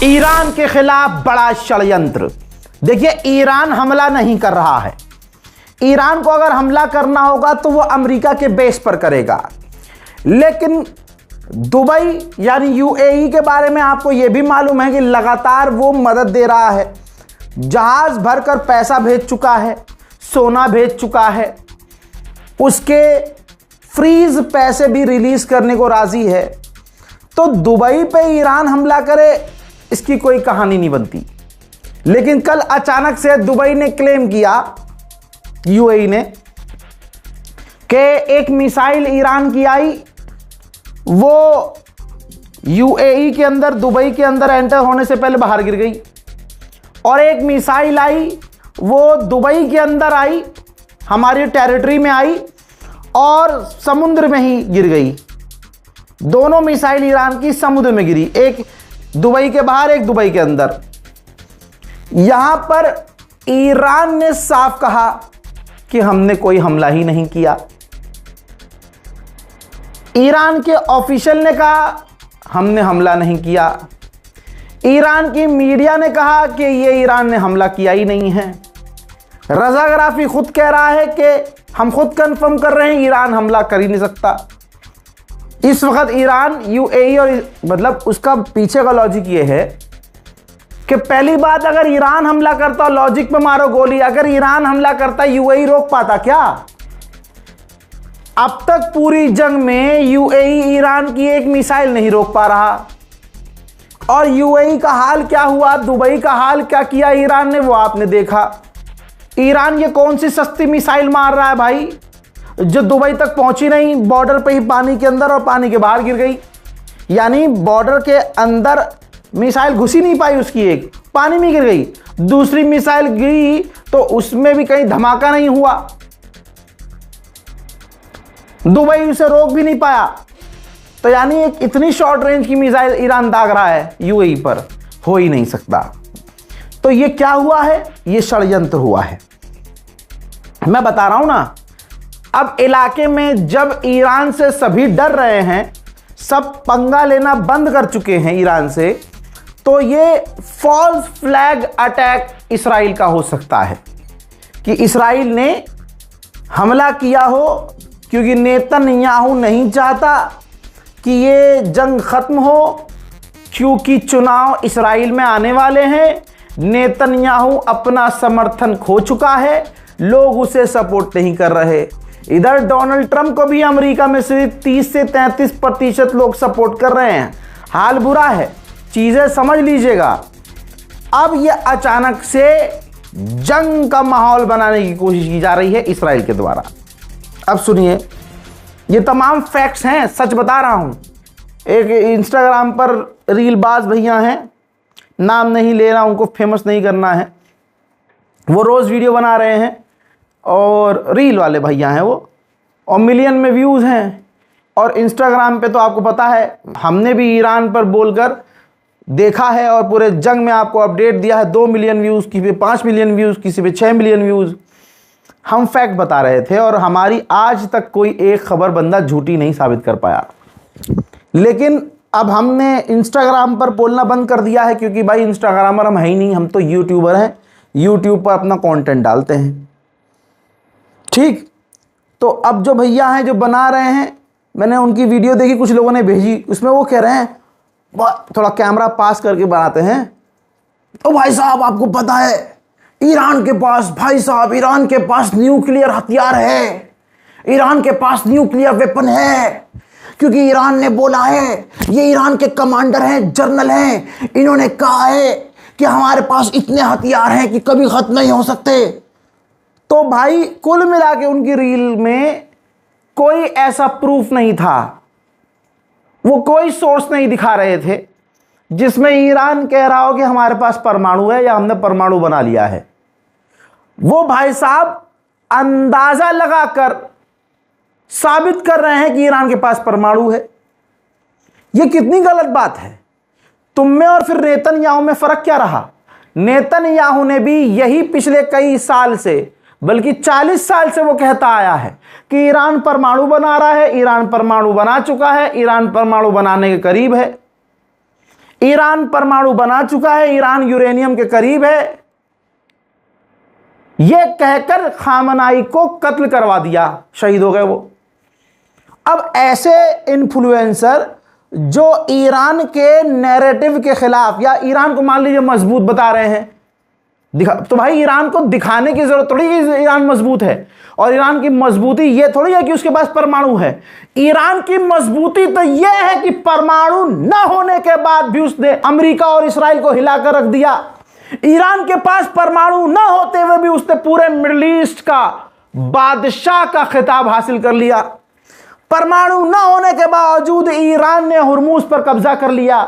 Iran के खिलाफ बड़ा षड्यंत्र। देखिए, ईरान हमला नहीं कर रहा है। ईरान को अगर हमला करना होगा तो वो अमेरिका के बेस पर करेगा, लेकिन दुबई यानी यूएई के बारे में आपको यह भी मालूम है कि लगातार वो मदद दे रहा है। जहाज भरकर पैसा भेज चुका है, सोना भेज चुका है, उसके फ्रीज पैसे भी रिलीज करने को राजी है। तो दुबई पे ईरान हमला करे, इसकी कोई कहानी नहीं बनती। लेकिन कल अचानक से दुबई ने क्लेम किया, यूएई ने, कि एक मिसाइल ईरान की आई, वो यूएई के अंदर, दुबई के अंदर एंटर होने से पहले बाहर गिर गई। और एक मिसाइल आई, वो दुबई के अंदर आई, हमारी टेरिटरी में आई और समुद्र में ही गिर गई। दोनों मिसाइल ईरान की समुद्र में गिरी, एक दुबई के बाहर, एक दुबई के अंदर। यहां पर ईरान ने साफ कहा कि हमने कोई हमला ही नहीं किया। ईरान के ऑफिशियल ने कहा हमने हमला नहीं किया। ईरान की मीडिया ने कहा कि ये ईरान ने हमला किया ही नहीं है। रजा गराफी खुद कह रहा है कि हम खुद कंफर्म कर रहे हैं, ईरान हमला कर ही नहीं सकता। इस वक्त ईरान, यूएई और मतलब उसका पीछे का लॉजिक ये है कि पहली बात, अगर ईरान हमला करता, लॉजिक पे मारो गोली, अगर ईरान हमला करता यूएई रोक पाता क्या? अब तक पूरी जंग में यूएई ईरान की एक मिसाइल नहीं रोक पा रहा। और यूएई का हाल क्या हुआ, दुबई का हाल क्या किया ईरान ने, वो आपने देखा। ईरान ये कौन सी सस्ती मिसाइल मार रहा है भाई, जो दुबई तक पहुंची नहीं, बॉर्डर पे ही पानी के अंदर और पानी के बाहर गिर गई। यानी बॉर्डर के अंदर मिसाइल घुस ही नहीं पाई उसकी, एक पानी में गिर गई। दूसरी मिसाइल गिरी तो उसमें भी कहीं धमाका नहीं हुआ, दुबई उसे रोक भी नहीं पाया। तो यानी एक इतनी शॉर्ट रेंज की मिसाइल ईरान दाग रहा है यूएई पर, हो ही नहीं सकता। तो ये क्या हुआ है? ये षड्यंत्र हुआ है। मैं बता रहा हूं ना, अब इलाके में जब ईरान से सभी डर रहे हैं, सब पंगा लेना बंद कर चुके हैं ईरान से, तो ये फॉल्स फ्लैग अटैक इस्राइल का हो सकता है कि इस्राइल ने हमला किया हो, क्योंकि नेतन्याहू नहीं चाहता कि ये जंग खत्म हो, क्योंकि चुनाव इस्राइल में आने वाले हैं। नेतन्याहू अपना समर्थन खो चुका है, लोग उसे सपोर्ट नहीं कर रहे। इधर डोनाल्ड ट्रंप को भी अमेरिका में सिर्फ 30 से 33% लोग सपोर्ट कर रहे हैं। हाल बुरा है, चीजें समझ लीजिएगा। अब ये अचानक से जंग का माहौल बनाने की कोशिश की जा रही है इस्राइल के द्वारा। अब सुनिए, ये तमाम फैक्ट्स हैं, सच बता रहा हूं। एक इंस्टाग्राम पर रीलबाज भैया हैं, नाम नहीं ले रहा, उनको फेमस नहीं करना है। वो रोज वीडियो बना रहे हैं और रील वाले भैया हैं वो, और मिलियन में व्यूज़ हैं। और इंस्टाग्राम पे तो आपको पता है, हमने भी ईरान पर बोलकर देखा है और पूरे जंग में आपको अपडेट दिया है। 2 मिलियन व्यूज़, किसी पे 5 मिलियन व्यूज़, किसी पे 6 मिलियन व्यूज़। हम फैक्ट बता रहे थे और हमारी आज तक कोई एक खबर बंदा झूठी नहीं साबित कर पाया। लेकिन अब हमने इंस्टाग्राम पर बोलना बंद कर दिया है, क्योंकि भाई इंस्टाग्रामर हम है ही नहीं, हम तो यूट्यूबर हैं, यूट्यूब पर अपना कंटेंट डालते हैं। ठीक, तो अब जो भैया हैं जो बना रहे हैं, मैंने उनकी वीडियो देखी, कुछ लोगों ने भेजी, उसमें वो कह रहे हैं, थोड़ा कैमरा पास करके बनाते हैं, तो भाई साहब आपको पता है ईरान के पास, भाई साहब ईरान के पास न्यूक्लियर हथियार है, ईरान के पास न्यूक्लियर वेपन है, क्योंकि ईरान ने बोला है, ये ईरान के कमांडर हैं, जनरल हैं, इन्होंने कहा है कि हमारे पास इतने हथियार हैं कि कभी खत्म नहीं हो सकते। तो भाई कुल मिला के उनकी रील में कोई ऐसा प्रूफ नहीं था, वो कोई सोर्स नहीं दिखा रहे थे जिसमें ईरान कह रहा हो कि हमारे पास परमाणु है या हमने परमाणु बना लिया है। वो भाई साहब अंदाजा लगाकर साबित कर रहे हैं कि ईरान के पास परमाणु है। ये कितनी गलत बात है। तुम में और फिर नेतन्याहू में फर्क क्या रहा? नेतन्याहू ने भी यही पिछले कई साल से, बल्कि 40 साल से वो कहता आया है कि ईरान परमाणु बना रहा है, ईरान परमाणु बना चुका है, ईरान परमाणु बनाने के करीब है। ईरान परमाणु बना चुका है, ईरान यूरेनियम के करीब है, यह कहकर खामनाई को कत्ल करवा दिया, शहीद हो गए वो। अब ऐसे इन्फ्लुएंसर जो ईरान के नैरेटिव के खिलाफ या ईरान को मान लीजिए मजबूत बता रहे हैं, तो भाई ईरान को दिखाने की जरूरत थोड़ी है ईरान मजबूत है, और ईरान की मजबूती ये थोड़ी है कि उसके पास परमाणु है। ईरान की मजबूती तो ये है कि परमाणु न होने के बाद भी उसने अमेरिका और इस्राइल को हिलाकर रख दिया। ईरान के पास परमाणु न होते हुए भी उसने पूरे मिडिल ईस्ट का बादशाह का खिताब हासिल कर लिया। परमाणु न होने के बावजूद ईरान ने हुर्मुज पर कब्जा कर लिया।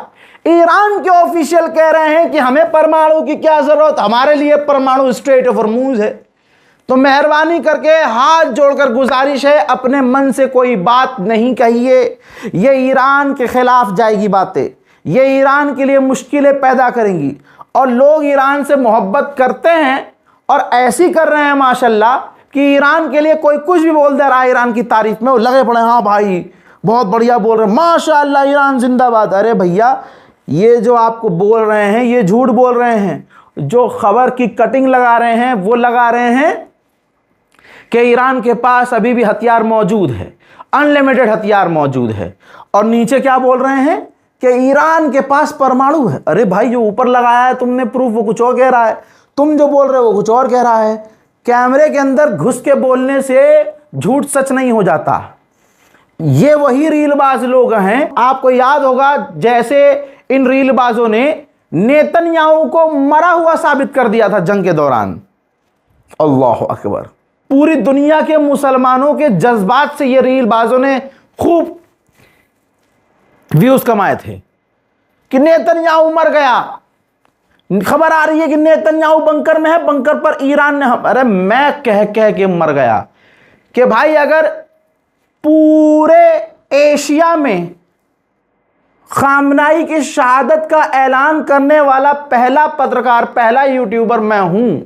ईरान के ऑफिशियल कह रहे हैं कि हमें परमाणु की क्या जरूरत, हमारे लिए परमाणु स्ट्रेट ऑफ हुर्मुज है। तो मेहरबानी करके हाथ जोड़कर गुजारिश है, अपने मन से कोई बात नहीं कहिए। ये ईरान के खिलाफ जाएगी बातें, ये ईरान के लिए मुश्किलें पैदा करेंगी। और लोग ईरान से मोहब्बत करते हैं और ऐसी कर रहे हैं माशाल्लाह कि ईरान के लिए कोई कुछ भी बोल दे रहा है ईरान की तारीफ में, वो लगे पड़े हाँ भाई बहुत बढ़िया बोल रहे हैं, माशाल्लाह ईरान जिंदाबाद। अरे भैया, ये जो आपको बोल रहे हैं ये झूठ बोल रहे हैं। जो खबर की कटिंग लगा रहे हैं वो लगा रहे हैं कि ईरान के पास अभी भी हथियार मौजूद है, अनलिमिटेड हथियार मौजूद है, और नीचे क्या बोल रहे हैं कि ईरान के पास परमाणु है। अरे भाई, जो ऊपर लगाया है तुमने प्रूफ वो कुछ और कह रहा है, तुम जो बोल रहे हो वो कुछ और कह रहा है। कैमरे के अंदर घुस के बोलने से झूठ सच नहीं हो जाता। ये वही रीलबाज लोग हैं, आपको याद होगा जैसे इन रीलबाजों ने नेतन्याहू को मरा हुआ साबित कर दिया था जंग के दौरान। अल्लाह अकबर। पूरी दुनिया के मुसलमानों के जज्बात से ये रीलबाजों ने खूब व्यूज कमाए थे कि नेतन्याहू मर गया। खबर आ रही है कि नेतन्याहू बंकर में है, बंकर पर ईरान ने अरे मैं कह के मर गया कि भाई अगर पूरे एशिया में खामनाई की शहादत का ऐलान करने वाला पहला पत्रकार, पहला यूट्यूबर मैं हूं,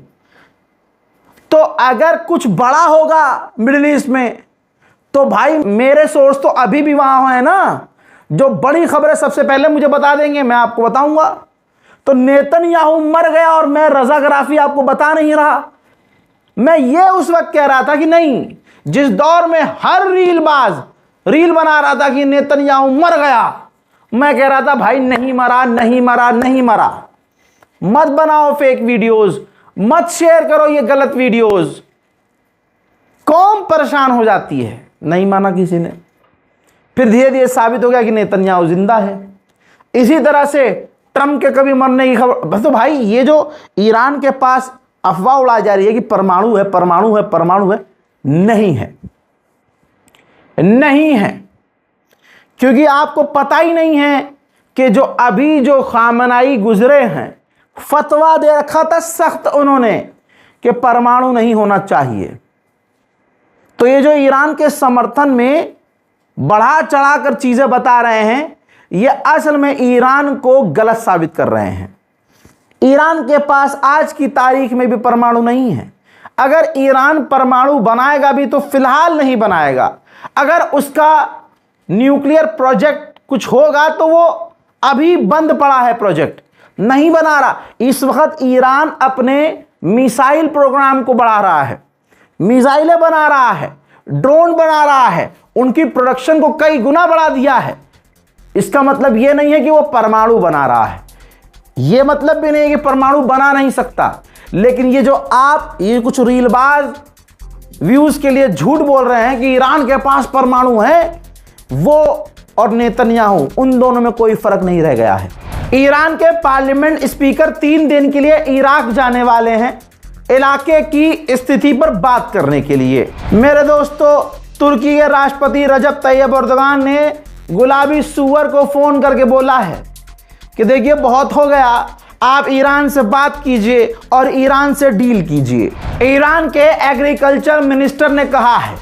तो अगर कुछ बड़ा होगा मिडिल ईस्ट में तो भाई मेरे सोर्स तो अभी भी वहां है ना, जो बड़ी खबरें सबसे पहले मुझे बता देंगे, मैं आपको बताऊंगा। तो नेतन्याहू मर गया और मैं रजाग्राफी आपको बता नहीं रहा। मैं ये उस वक्त कह रहा था कि नहीं, जिस दौर में हर रीलबाज रील बना रहा था कि नेतन्याहू मर गया, मैं कह रहा था भाई नहीं मरा, नहीं मरा, नहीं मरा। मत बनाओ फेक वीडियोस, मत शेयर करो ये गलत वीडियोस, कौम परेशान हो जाती है। नहीं माना किसी ने, फिर धीरे धीरे साबित हो गया कि नेतन्याहू जिंदा है। इसी तरह से ट्रंप के कभी मरने की खबर, बस तो भाई ये जो ईरान के पास अफवाह उड़ाई जा रही है कि परमाणु है, परमाणु है, परमाणु है, नहीं है, नहीं है। क्योंकि आपको पता ही नहीं है कि जो अभी जो खामनाई गुजरे हैं, फतवा दे रखा था सख्त उन्होंने कि परमाणु नहीं होना चाहिए। तो ये जो ईरान के समर्थन में बढ़ा चढ़ाकर चीजें बता रहे हैं, ये असल में ईरान को गलत साबित कर रहे हैं। ईरान के पास आज की तारीख में भी परमाणु नहीं है। अगर ईरान परमाणु बनाएगा भी तो फिलहाल नहीं बनाएगा। अगर उसका न्यूक्लियर प्रोजेक्ट कुछ होगा तो वो अभी बंद पड़ा है, प्रोजेक्ट नहीं बना रहा। इस वक्त ईरान अपने मिसाइल प्रोग्राम को बढ़ा रहा है, मिसाइलें बना रहा है, ड्रोन बना रहा है, उनकी प्रोडक्शन को कई गुना बढ़ा दिया है। इसका मतलब यह नहीं है कि वो परमाणु बना रहा है, यह मतलब भी नहीं है कि परमाणु बना नहीं सकता। लेकिन ये जो आप ये कुछ रीलबाज व्यूज के लिए झूठ बोल रहे हैं कि ईरान के पास परमाणु है, वो और नेतन्याहू, उन दोनों में कोई फर्क नहीं रह गया है। ईरान के पार्लियामेंट स्पीकर 3 दिन के लिए इराक जाने वाले हैं इलाके की स्थिति पर बात करने के लिए। मेरे दोस्तों, तुर्की के राष्ट्रपति रजब तैयब एर्दोगान ने गुलाबी सुअर को फोन करके बोला है कि देखिए बहुत हो गया, आप ईरान से बात कीजिए और ईरान से डील कीजिए। ईरान के एग्रीकल्चर मिनिस्टर ने कहा है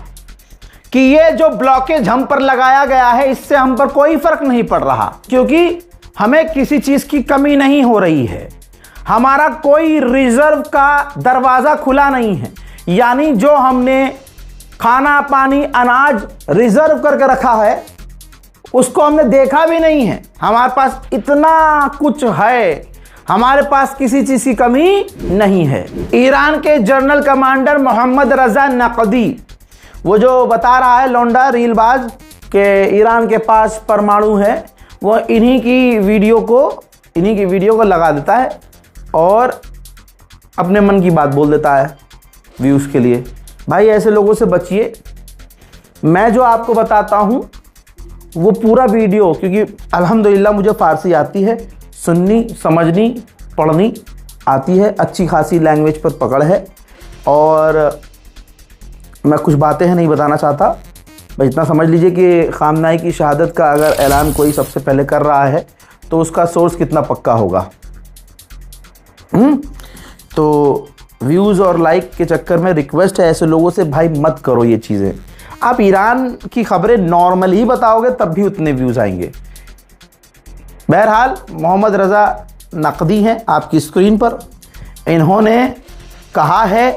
कि ये जो ब्लॉकेज हम पर लगाया गया है इससे हम पर कोई फर्क नहीं पड़ रहा, क्योंकि हमें किसी चीज की कमी नहीं हो रही है, हमारा कोई रिजर्व का दरवाजा खुला नहीं है। यानी जो हमने खाना पानी अनाज रिजर्व करके रखा है उसको हमने देखा भी नहीं है। हमारे पास इतना कुछ है, हमारे पास किसी चीज की कमी नहीं है। ईरान के जनरल कमांडर मोहम्मद रजा नकदी, वो जो बता रहा है लौंडा रीलबाज के ईरान के पास परमाणु है, वो इन्हीं की वीडियो को लगा देता है और अपने मन की बात बोल देता है व्यूज़ के लिए। भाई ऐसे लोगों से बचिए। मैं जो आपको बताता हूँ वो पूरा वीडियो, क्योंकि अल्हम्दुलिल्लाह मुझे फ़ारसी आती है, सुननी, समझनी, पढ़नी आती है, अच्छी खासी लैंग्वेज पर पकड़ है, और मैं कुछ बातें हैं नहीं बताना चाहता। बस इतना समझ लीजिए कि खामनाई की शहादत का अगर ऐलान कोई सबसे पहले कर रहा है तो उसका सोर्स कितना पक्का होगा। तो व्यूज़ और लाइक के चक्कर में रिक्वेस्ट है ऐसे लोगों से, भाई मत करो ये चीज़ें। आप ईरान की खबरें नॉर्मल ही बताओगे तब भी उतने व्यूज़ आएंगे। बहरहाल मोहम्मद रज़ा नकदी हैं आपकी स्क्रीन पर। इन्होंने कहा है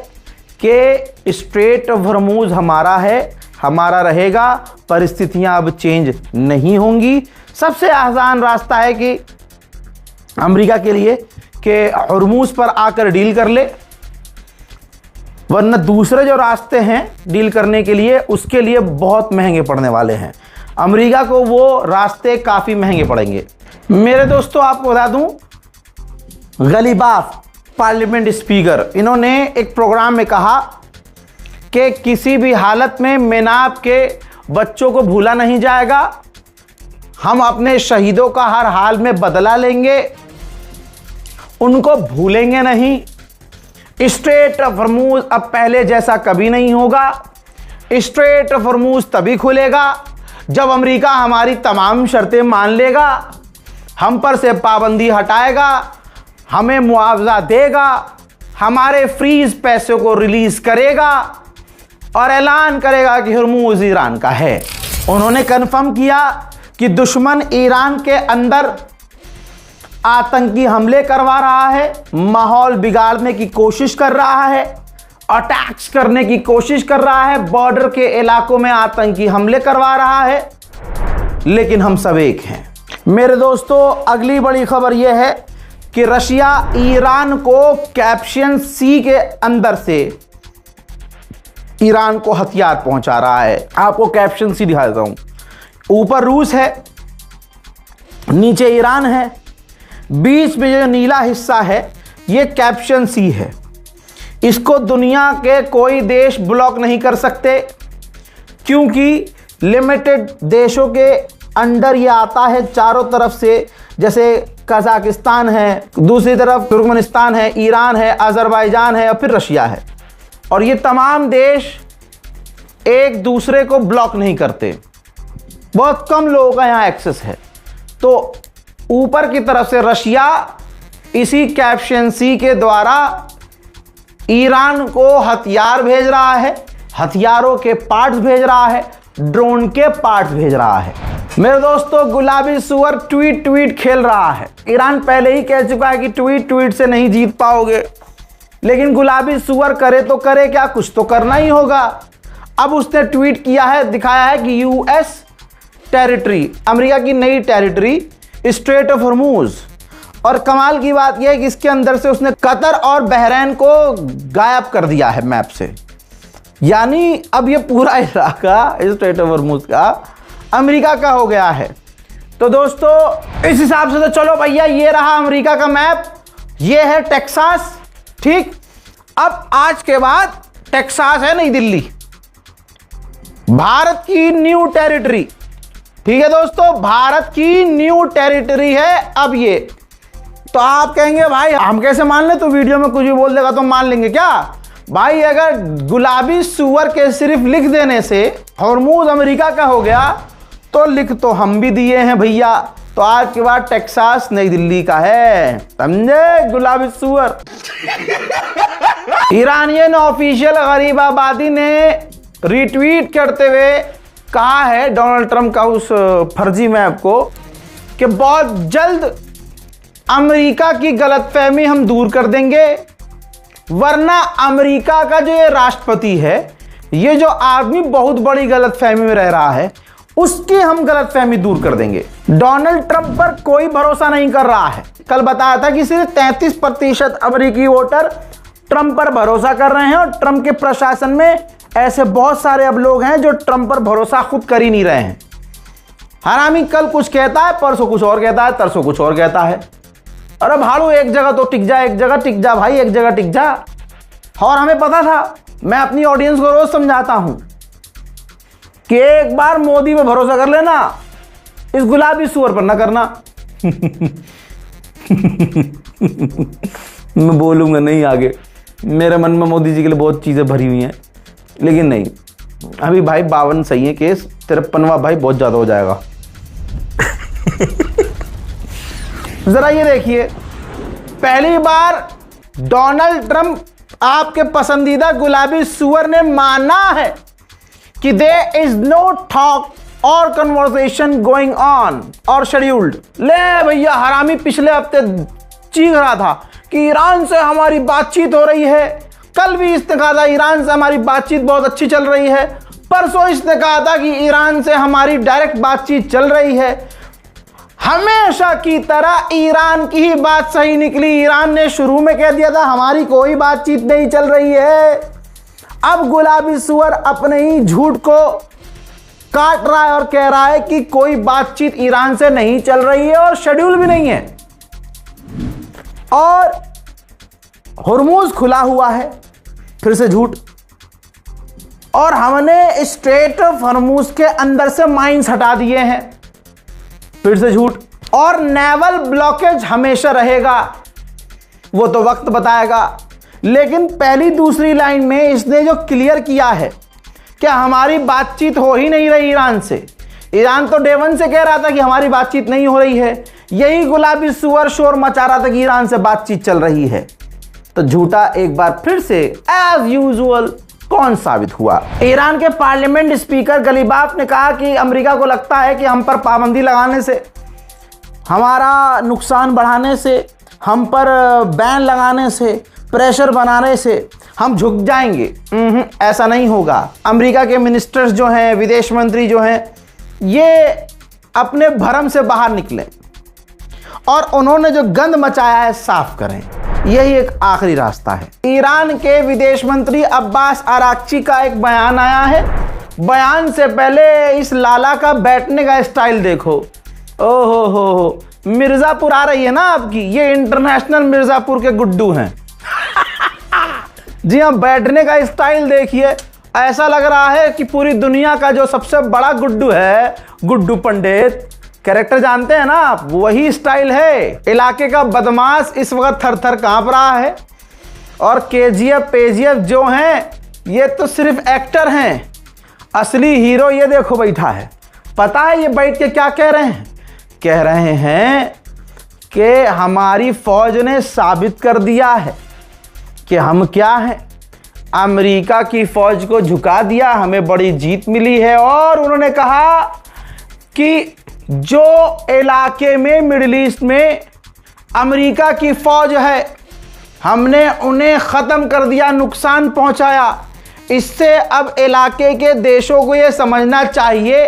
कि स्ट्रेट ऑफ हॉर्मुज़ हमारा है, हमारा रहेगा, परिस्थितियां अब चेंज नहीं होंगी। सबसे आसान रास्ता है कि अमेरिका के लिए कि हॉर्मुज़ पर आकर डील कर ले, वरना दूसरे जो रास्ते हैं डील करने के लिए उसके लिए बहुत महंगे पड़ने वाले हैं। अमेरिका को वो रास्ते काफ़ी महंगे पड़ेंगे। मेरे दोस्तों आपको बता दूं, गलीबाफ पार्लियामेंट स्पीकर, इन्होंने एक प्रोग्राम में कहा कि किसी भी हालत में मेनाब के बच्चों को भूला नहीं जाएगा, हम अपने शहीदों का हर हाल में बदला लेंगे, उनको भूलेंगे नहीं। स्ट्रेट ऑफ हॉर्मुज़ अब पहले जैसा कभी नहीं होगा। स्ट्रेट ऑफ हॉर्मुज़ तभी खुलेगा जब अमेरिका हमारी तमाम शर्तें मान लेगा, हम पर से पाबंदी हटाएगा, हमें मुआवजा देगा, हमारे फ्रीज पैसों को रिलीज करेगा और ऐलान करेगा कि हॉर्मुज़ ईरान का है। उन्होंने कन्फर्म किया कि दुश्मन ईरान के अंदर आतंकी हमले करवा रहा है, माहौल बिगाड़ने की कोशिश कर रहा है, अटैक्स करने की कोशिश कर रहा है, बॉर्डर के इलाकों में आतंकी हमले करवा रहा है, लेकिन हम सब एक हैं। मेरे दोस्तों अगली बड़ी खबर यह है कि रशिया ईरान को कैस्पियन सी के अंदर से ईरान को हथियार पहुंचा रहा है। आपको कैस्पियन सी दिखा देता हूं। ऊपर रूस है, नीचे ईरान है, बीच में जो नीला हिस्सा है ये कैस्पियन सी है। इसको दुनिया के कोई देश ब्लॉक नहीं कर सकते, क्योंकि लिमिटेड देशों के अंडर ये आता है चारों तरफ से। जैसे कजाकिस्तान है, दूसरी तरफ तुर्कमेनिस्तान है, ईरान है, अजरबैजान है और फिर रशिया है, और ये तमाम देश एक दूसरे को ब्लॉक नहीं करते। बहुत कम लोगों का यहाँ एक्सेस है। तो ऊपर की तरफ से रशिया इसी कैस्पियन सी के द्वारा ईरान को हथियार भेज रहा है, हथियारों के पार्ट्स भेज रहा है, ड्रोन के पार्ट्स भेज रहा है। मेरे दोस्तों गुलाबी सुअर ट्वीट खेल रहा है। ईरान पहले ही कह चुका है कि ट्वीट से नहीं जीत पाओगे, लेकिन गुलाबी सुअर करे तो करे क्या, कुछ तो करना ही होगा। अब उसने ट्वीट किया है, दिखाया है कि यूएस टेरिटरी, अमेरिका की नई टेरिटरी स्ट्रेट ऑफ हॉर्मुज़, और कमाल की बात यह है कि इसके अंदर से उसने कतर और बहरीन को गायब कर दिया है मैप से। यानी अब ये पूरा इलाका स्ट्रेट ऑफ हॉर्मुज़ का अमेरिका का हो गया है। तो दोस्तों इस हिसाब से तो चलो भैया, ये रहा अमेरिका का मैप, ये है टेक्सास। ठीक, अब आज के बाद टेक्सास है नई दिल्ली, भारत की न्यू टेरिटरी। ठीक है दोस्तों, भारत की न्यू टेरिटरी है अब ये। तो आप कहेंगे भाई हम कैसे मान ले, तो वीडियो में कुछ भी बोल देगा तो मान लेंगे क्या? भाई अगर गुलाबी सुअर के सिर्फ लिख देने से हॉर्मुज़ अमेरिका का हो गया तो लिख तो हम भी दिए हैं भैया। तो आज के बाद टेक्सास नई दिल्ली का है, समझे गुलाबी सुअर। ईरानियन ऑफिशियल गरीबाबादी ने रिट्वीट करते हुए कहा है डोनाल्ड ट्रंप का उस फर्जी मैप को कि बहुत जल्द अमेरिका की गलतफहमी हम दूर कर देंगे, वरना अमेरिका का जो ये राष्ट्रपति है, ये जो आदमी बहुत बड़ी गलतफहमी में रह रहा है, उसकी हम गलतफहमी दूर कर देंगे। डोनाल्ड ट्रंप पर कोई भरोसा नहीं कर रहा है। कल बताया था कि सिर्फ 33% अमेरिकी वोटर ट्रंप पर भरोसा कर रहे हैं और ट्रंप के प्रशासन में ऐसे बहुत सारे अब लोग हैं जो ट्रंप पर भरोसा खुद कर ही नहीं रहे हैं। हरामी कल कुछ कहता है, परसों कुछ और कहता है, तरसों कुछ और कहता है। अरे भाड़ू, एक जगह तो टिक जा, एक जगह टिक जा भाई, एक जगह टिक जा। और हमें पता था, मैं अपनी ऑडियंस को रोज समझाता हूं कि एक बार मोदी पे भरोसा कर लेना, इस गुलाबी सुअर पर ना करना। मैं बोलूंगा नहीं आगे, मेरे मन में मोदी जी के लिए बहुत चीजें भरी हुई हैं, लेकिन नहीं, अभी भाई 52 सही है केस, 53वां भाई बहुत ज्यादा हो जाएगा। जरा ये देखिए, पहली बार डोनाल्ड ट्रंप आपके पसंदीदा गुलाबी सुअर ने माना है कि देयर इज नो टॉक और कन्वर्सेशन गोइंग ऑन और शेड्यूल्ड। ले भैया, हरामी पिछले हफ्ते चीख रहा था कि ईरान से हमारी बातचीत हो रही है, कल भी इसने कहा था ईरान से हमारी बातचीत बहुत अच्छी चल रही है, परसों इसने कहा था कि ईरान से हमारी डायरेक्ट बातचीत चल रही है। हमेशा की तरह ईरान की ही बात सही निकली। ईरान ने शुरू में कह दिया था हमारी कोई बातचीत नहीं चल रही है। अब गुलाबी सुअर अपने ही झूठ को काट रहा है और कह रहा है कि कोई बातचीत ईरान से नहीं चल रही है और शेड्यूल भी नहीं है, और हुर्मुज खुला हुआ है, फिर से झूठ। और हमने स्ट्रेट ऑफ हुर्मुज के अंदर से माइंस हटा दिए हैं, फिर से झूठ। और नेवल ब्लॉकेज हमेशा रहेगा, वो तो वक्त बताएगा। लेकिन पहली दूसरी लाइन में इसने जो क्लियर किया है कि हमारी बातचीत हो ही नहीं रही ईरान से। ईरान तो डे वन से कह रहा था कि हमारी बातचीत नहीं हो रही है, यही गुलाबी सुअर शोर मचा रहा था कि ईरान से बातचीत चल रही है। तो झूठा एक बार फिर से एज यूजुअल कौन साबित हुआ? ईरान के पार्लियामेंट स्पीकर गलीबाफ ने कहा कि अमेरिका को लगता है कि हम पर पाबंदी लगाने से, हमारा नुकसान बढ़ाने से, हम पर बैन लगाने से, प्रेशर बनाने से हम झुक जाएंगे। ऐसा नहीं होगा। अमेरिका के मिनिस्टर्स जो हैं, विदेश मंत्री जो हैं, ये अपने भरम से बाहर निकले और उन्होंने जो गंद मचाया है साफ करें। यही एक आखिरी रास्ता है। ईरान के विदेश मंत्री अब्बास अराक्ची का एक बयान आया है। बयान से पहले इस लाला का बैठने का स्टाइल देखो। ओहो हो, मिर्जापुर आ रही है ना आपकी, ये इंटरनेशनल मिर्जापुर के गुड्डू हैं। जी हाँ, बैठने का स्टाइल देखिए, ऐसा लग रहा है कि पूरी दुनिया का जो सबसे बड़ा गुड्डू है, गुड्डू पंडित, कैरेक्टर जानते हैं ना आप, वही स्टाइल है। इलाके का बदमाश इस वक्त थर थर कांप रहा है। और केजीएफ पेजीएफ जो हैं, ये तो सिर्फ एक्टर हैं, असली हीरो ये देखो बैठा है। पता है ये बैठ के क्या कह रहे हैं? कह रहे हैं कि हमारी फौज ने साबित कर दिया है कि हम क्या हैं, अमेरिका की फौज को झुका दिया, हमें बड़ी जीत मिली है। और उन्होंने कहा कि जो इलाके में मिडिल ईस्ट में अमेरिका की फौज है, हमने उन्हें ख़त्म कर दिया, नुकसान पहुंचाया। इससे अब इलाके के देशों को यह समझना चाहिए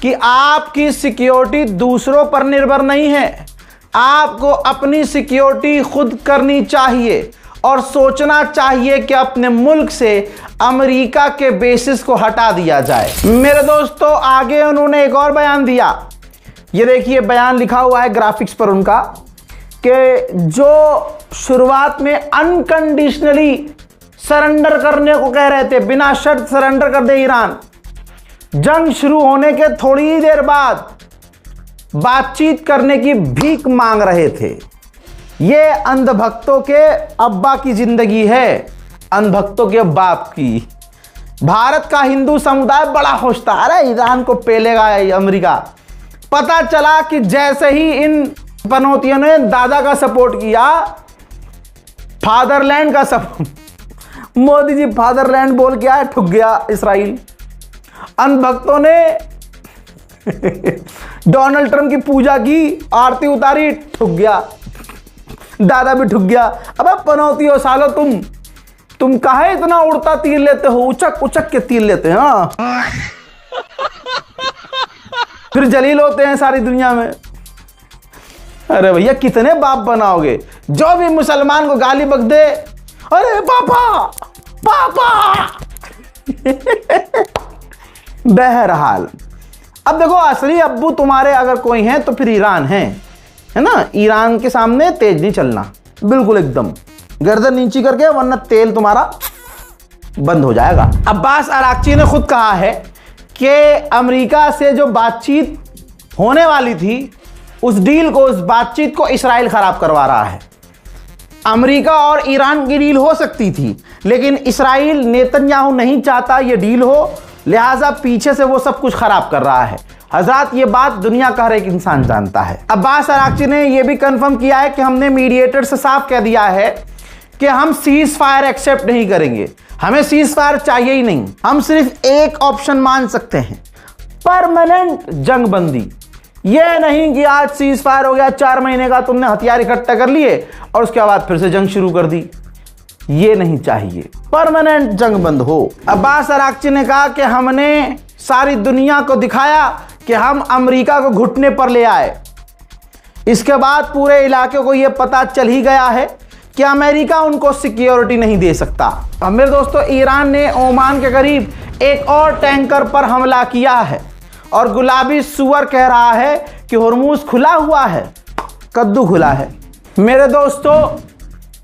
कि आपकी सिक्योरिटी दूसरों पर निर्भर नहीं है, आपको अपनी सिक्योरिटी खुद करनी चाहिए और सोचना चाहिए कि अपने मुल्क से अमेरिका के बेसिस को हटा दिया जाए। मेरे दोस्तों, आगे उन्होंने एक और बयान दिया। ये देखिए, बयान लिखा हुआ है ग्राफिक्स पर उनका, कि जो शुरुआत में अनकंडीशनली सरेंडर करने को कह रहे थे, बिना शर्त सरेंडर कर दे ईरान, जंग शुरू होने के थोड़ी ही देर बाद बातचीत करने की भीख मांग रहे थे। ये अंधभक्तों के अब्बा की जिंदगी है, अंधभक्तों के बाप की। भारत का हिंदू समुदाय बड़ा खुश था, अरे ईरान को पेलेगा अमेरिका। पता चला कि जैसे ही इन पनौतियों ने दादा का सपोर्ट किया, फादरलैंड का सपोर्ट, मोदी जी फादरलैंड बोल के आए, ठुक गया इसराइल। अंधभक्तों ने डोनाल्ड ट्रंप की पूजा की, आरती उतारी, ठुक गया, दादा भी ठुक गया। अब पनौतियों सालो, तुम काहे इतना उड़ता तीर लेते हो, उचक उचक के तीर लेते हैं। हाँ फिर जलील होते हैं सारी दुनिया में। अरे भैया कितने बाप बनाओगे? जो भी मुसलमान को गाली बक दे, अरे पापा पापा। बहरहाल अब देखो, असली अब्बू तुम्हारे अगर कोई हैं तो फिर ईरान है ना। ईरान के सामने तेज नहीं चलना, बिल्कुल एकदम गर्दन नीची करके, वरना तेल तुम्हारा बंद हो जाएगा। अब्बास अराक्ची ने खुद कहा है कि अमेरिका से जो बातचीत होने वाली थी, उस डील को, उस बातचीत को इस्राइल खराब करवा रहा है। अमेरिका और ईरान की डील हो सकती थी, लेकिन इस्राइल, नेतन्याहू नहीं चाहता ये डील हो, लिहाजा पीछे से वो सब कुछ खराब कर रहा है। हजरात, ये बात दुनिया का हर एक इंसान जानता है। अब्बास अराक्ची ने यह भी कंफर्म किया है कि हमने मीडिएटर से साफ कह दिया है कि हम सीज फायर एक्सेप्ट नहीं करेंगे, हमें सीज फायर चाहिए ही नहीं। हम सिर्फ एक ऑप्शन मान सकते हैं, परमानेंट जंगबंदी। यह नहीं कि आज सीज फायर हो गया, 4 महीने का तुमने हथियार इकट्ठा कर लिए और उसके बाद फिर से जंग शुरू कर दी। ये नहीं चाहिए, परमानेंट जंग बंद हो। अब्बास अराक्ची ने कहा कि हमने सारी दुनिया को दिखाया कि हम अमेरिका को घुटने पर ले आए। इसके बाद पूरे इलाके को यह पता चल ही गया है कि अमेरिका उनको सिक्योरिटी नहीं दे सकता। अब मेरे दोस्तों, ईरान ने ओमान के करीब एक और टैंकर पर हमला किया है और गुलाबी सुअर कह रहा है कि हुर्मुज खुला हुआ है, कद्दू खुला है। मेरे दोस्तों,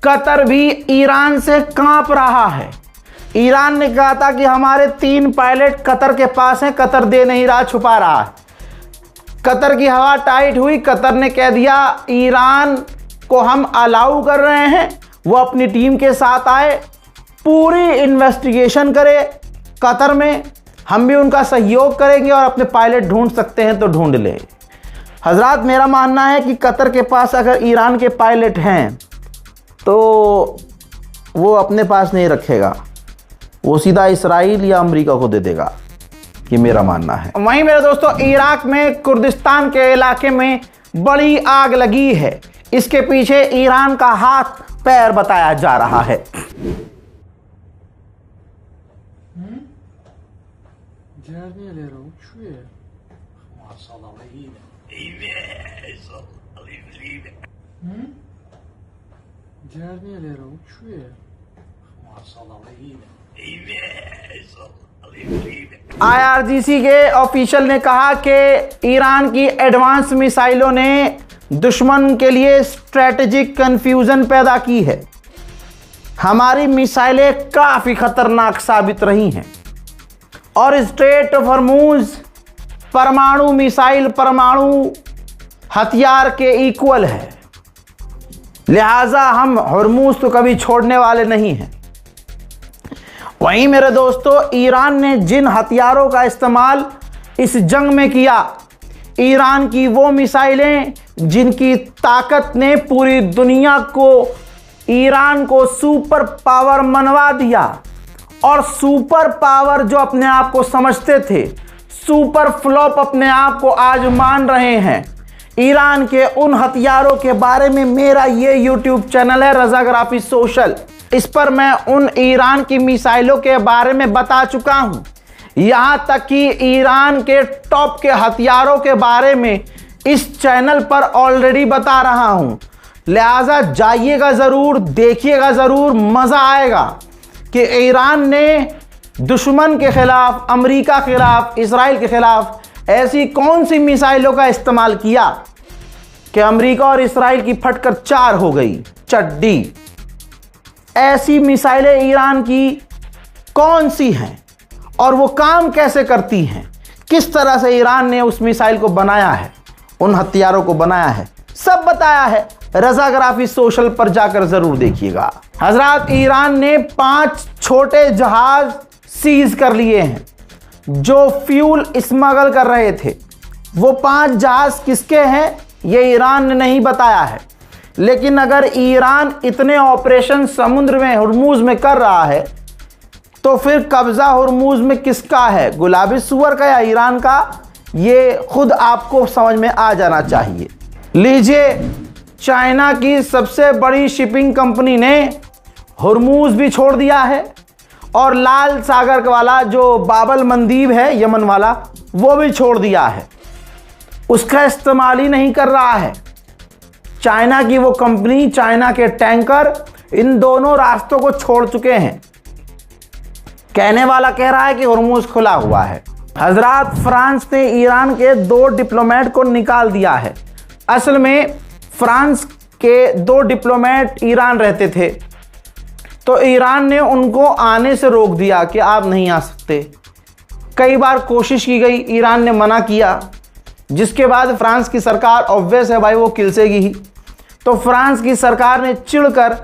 कतर भी ईरान से कांप रहा है। ईरान ने कहा था कि हमारे 3 पायलट कतर के पास हैं, कतर दे नहीं रहा, छुपा रहा है। कतर की हवा टाइट हुई, कतर ने कह दिया ईरान को हम अलाउ कर रहे हैं, वो अपनी टीम के साथ आए, पूरी इन्वेस्टिगेशन करे कतर में, हम भी उनका सहयोग करेंगे और अपने पायलट ढूंढ सकते हैं तो ढूंढ ले। हजरात, मेरा मानना है कि कतर के पास अगर ईरान के पायलट हैं तो वो अपने पास नहीं रखेगा, वो सीधा इसराइल या अमेरिका को दे देगा, ये मेरा मानना है। वहीं मेरे दोस्तों, इराक में कुर्दिस्तान के इलाके में बड़ी आग लगी है। इसके पीछे ईरान का हाथ पैर बताया जा रहा है। IRGC के ऑफिशियल ने कहा कि ईरान की एडवांस मिसाइलों ने दुश्मन के लिए स्ट्रेटेजिक कंफ्यूजन पैदा की है। हमारी मिसाइलें काफी खतरनाक साबित रही हैं और स्ट्रेट ऑफ हॉर्मुज परमाणु मिसाइल, परमाणु हथियार के इक्वल है, लिहाजा हम हॉर्मुज तो कभी छोड़ने वाले नहीं हैं। वहीं मेरे दोस्तों, ईरान ने जिन हथियारों का इस्तेमाल इस जंग में किया, ईरान की वो मिसाइलें जिनकी ताकत ने पूरी दुनिया को, ईरान को सुपर पावर मनवा दिया, और सुपर पावर जो अपने आप को समझते थे, सुपर फ्लॉप अपने आप को आज मान रहे हैं। ईरान के उन हथियारों के बारे में मेरा ये YouTube चैनल है रज़ाग्राफी सोशल, इस पर मैं उन ईरान की मिसाइलों के बारे में बता चुका हूं। यहां तक कि ईरान के टॉप के हथियारों के बारे में इस चैनल पर ऑलरेडी बता रहा हूं। लिहाजा जाइएगा ज़रूर, देखिएगा ज़रूर, मज़ा आएगा कि ईरान ने दुश्मन के खिलाफ, अमेरिका के खिलाफ, इसराइल के खिलाफ ऐसी कौन सी मिसाइलों का इस्तेमाल किया कि अमेरिका और इसराइल की फटकर 4 हो गई चड्डी। ऐसी मिसाइलें ईरान की कौन सी हैं और वो काम कैसे करती हैं, किस तरह से ईरान ने उस मिसाइल को बनाया है, उन हथियारों को बनाया है, सब बताया है। रज़ाग्राफी सोशल पर जाकर जरूर देखिएगा। हजरात, ईरान ने 5 छोटे जहाज सीज कर लिए हैं जो फ्यूल स्मगल कर रहे थे। वो 5 जहाज किसके हैं ये ईरान ने नहीं बताया है, लेकिन अगर ईरान इतने ऑपरेशन समुद्र में, हुर्मुज में कर रहा है, तो फिर कब्जा हुर्मुज में किसका है, गुलाबी सुअर का या ईरान का? ये खुद आपको समझ में आ जाना चाहिए। लीजिए, चाइना की सबसे बड़ी शिपिंग कंपनी ने हुर्मुज भी छोड़ दिया है और लाल सागर वाला जो बाबल मंदीब है यमन वाला, वो भी छोड़ दिया है। उसका इस्तेमाल ही नहीं कर रहा है। चाइना की वो कंपनी, चाइना के टैंकर इन दोनों रास्तों को छोड़ चुके हैं। कहने वाला कह रहा है कि हुर्मुज खुला हुआ है। हजरात, फ्रांस ने ईरान के 2 डिप्लोमेट को निकाल दिया है। असल में फ्रांस के 2 डिप्लोमेट ईरान रहते थे, तो ईरान ने उनको आने से रोक दिया कि आप नहीं आ सकते। कई बार कोशिश की गई, ईरान ने मना किया, जिसके बाद फ्रांस की सरकार, ऑब्वियस है भाई, वो किलसेगी ही। तो फ्रांस की सरकार ने चिढ़कर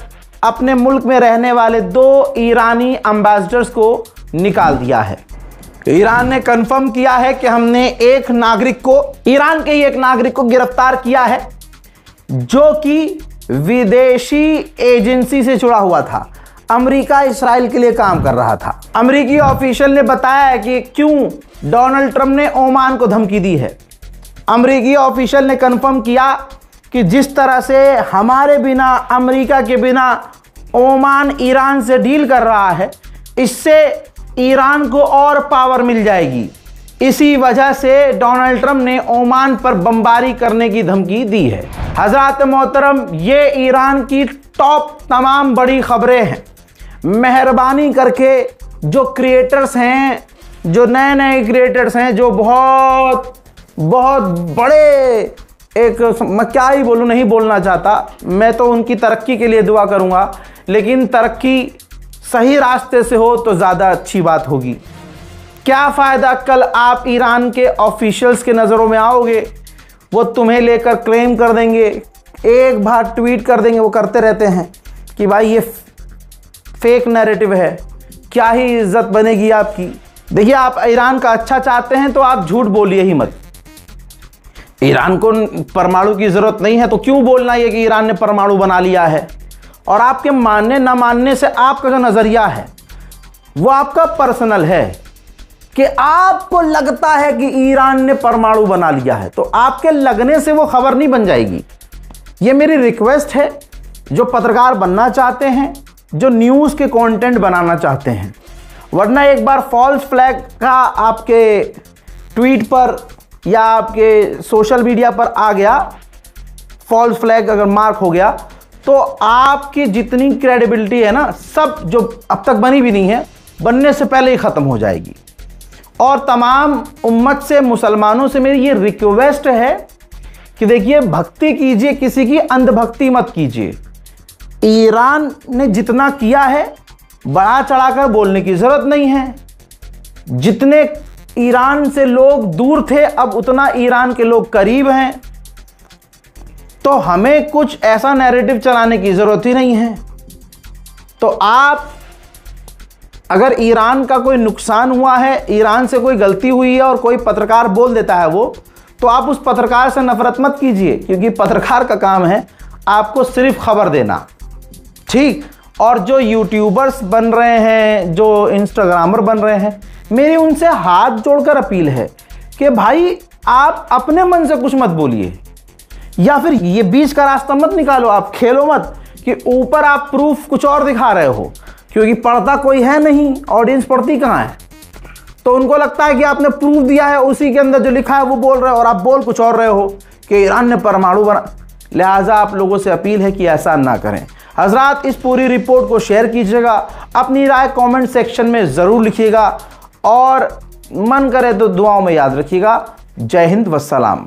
अपने मुल्क में रहने वाले 2 ईरानी एम्बेसडर्स को निकाल दिया है। ईरान ने कंफर्म किया है कि हमने एक नागरिक को, ईरान के ही एक नागरिक को गिरफ्तार किया है, जो कि विदेशी एजेंसी से जुड़ा हुआ था। अमेरिका इसराइल के लिए काम कर रहा था। अमेरिकी ऑफिशियल ने बताया है कि क्यों डोनाल्ड ट्रंप ने ओमान को धमकी दी है। अमेरिकी ऑफिशियल ने कंफर्म किया कि जिस तरह से हमारे बिना, अमेरिका के बिना ओमान ईरान से डील कर रहा है, इससे ईरान को और पावर मिल जाएगी। इसी वजह से डोनाल्ड ट्रंप ने ओमान पर बमबारी करने की धमकी दी है। हजरात मोहतरम, ये ईरान की टॉप तमाम बड़ी खबरें हैं। मेहरबानी करके जो क्रिएटर्स हैं, जो नए नए क्रिएटर्स हैं, जो बहुत बहुत बड़े, मैं क्या ही बोलूँ, नहीं बोलना चाहता। मैं तो उनकी तरक्की के लिए दुआ करूँगा, लेकिन तरक्की सही रास्ते से हो तो ज़्यादा अच्छी बात होगी। क्या फ़ायदा, कल आप ईरान के ऑफिशियल्स के नज़रों में आओगे, वो तुम्हें लेकर क्लेम कर देंगे, एक बार ट्वीट कर देंगे, वो करते रहते हैं कि भाई ये फेक नैरेटिव है, क्या ही इज्जत बनेगी आपकी। देखिए, आप ईरान का अच्छा चाहते हैं तो आप झूठ बोलिए ही मत। ईरान को परमाणु की ज़रूरत नहीं है तो क्यों बोलना ये कि ईरान ने परमाणु बना लिया है। और आपके मानने ना मानने से आपका जो नज़रिया है वो आपका पर्सनल है, कि आपको लगता है कि ईरान ने परमाणु बना लिया है, तो आपके लगने से वो खबर नहीं बन जाएगी। ये मेरी रिक्वेस्ट है, जो पत्रकार बनना चाहते हैं, जो न्यूज़ के कंटेंट बनाना चाहते हैं, वरना एक बार फॉल्स फ्लैग का आपके ट्वीट पर या आपके सोशल मीडिया पर आ गया, फॉल्स फ्लैग अगर मार्क हो गया, तो आपकी जितनी क्रेडिबिलिटी है ना, सब जो अब तक बनी भी नहीं है, बनने से पहले ही ख़त्म हो जाएगी। और तमाम उम्मत से, मुसलमानों से मेरी ये रिक्वेस्ट है कि देखिए, भक्ति कीजिए, किसी की अंधभक्ति मत कीजिए। ईरान ने जितना किया है, बढ़ा चढ़ाकर बोलने की ज़रूरत नहीं है। जितने ईरान से लोग दूर थे, अब उतना ईरान के लोग करीब हैं, तो हमें कुछ ऐसा नैरेटिव चलाने की ज़रूरत ही नहीं है। तो आप, अगर ईरान का कोई नुकसान हुआ है, ईरान से कोई गलती हुई है और कोई पत्रकार बोल देता है वो, तो आप उस पत्रकार से नफरत मत कीजिए, क्योंकि पत्रकार का काम है आपको सिर्फ खबर देना, ठीक। और जो यूट्यूबर्स बन रहे हैं, जो इंस्टाग्रामर बन रहे हैं, मेरी उनसे हाथ जोड़कर अपील है कि भाई आप अपने मन से कुछ मत बोलिए, या फिर ये बीच का रास्ता मत निकालो। आप खेलो मत कि ऊपर आप प्रूफ कुछ और दिखा रहे हो, क्योंकि पढ़ता कोई है नहीं, ऑडियंस पढ़ती कहाँ है। तो उनको लगता है कि आपने प्रूफ दिया है, उसी के अंदर जो लिखा है वो बोल रहे हो, और आप बोल कुछ और रहे हो कि ईरान ने परमाणु बना। लिहाजा आप लोगों से अपील है कि ऐसा ना करें। हजरात, इस पूरी रिपोर्ट को शेयर कीजिएगा, अपनी राय कमेंट सेक्शन में ज़रूर लिखिएगा, और मन करे तो दुआओं में याद रखिएगा। जय हिंद, वस्सलाम।